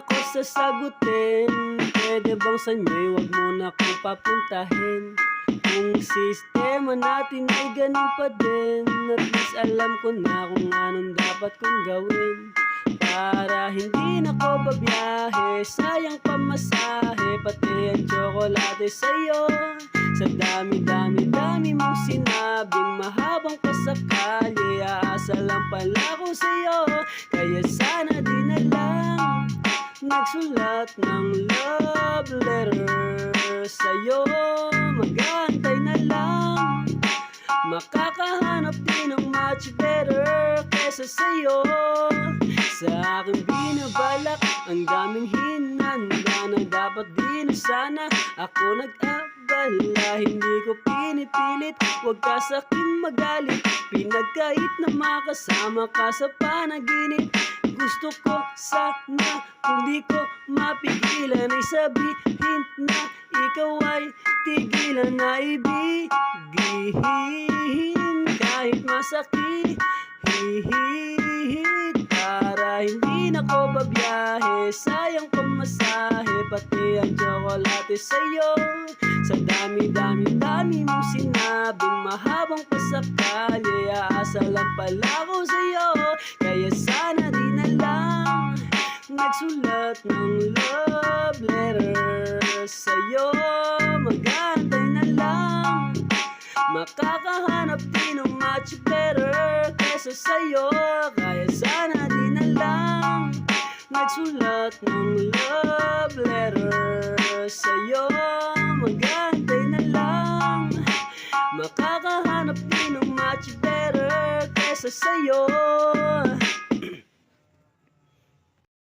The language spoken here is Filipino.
ako sasagutin. Pwede bang sa inyo'y wag mo na akong papuntahin? Kung sistema natin ay ganun pa din, at least alam ko na kung anong dapat kong gawin. Para hindi na ko babiyahe, sayang pamasahe, pati ang tsokolate sa'yo. Sa dami-dami-dami mong sinabing mahabang pasakali, aasa lang pala ko sa'yo. Kaya sana di na lang nagsulat ng love letter sa'yo. Mag-aantay na lang, makakahanap din ng much better kesa sa'yo. Sa aking binabalak, ang daming hinanda na dapat din sana ako nag-abala. Hindi ko pinipilit, huwag ka sa'kin magalit, pinagkait na makasama ka sa panaginip. Gusto ko sana kung di ko mapigilan ay sabihin na ikaw ay tigilan na ibigin. Kahit masakit, para hindi na ko babiyahe, sayang pamasahe, pati ang tsokolate sa'yo. Sa dami-dami-dami mong sinabing mahabang pasakali, aasa lang pala ko sa'yo. Kaya sana di na lang nagsulat ng love letter sa'yo. Mag-aantay na lang, makakahanap din ng much better kesa sa'yo. Kaya sana di na lang nagsulat ng love letter sa'yo. Mag-aantay na lang, makakahanap din ng much better kesa sa'yo.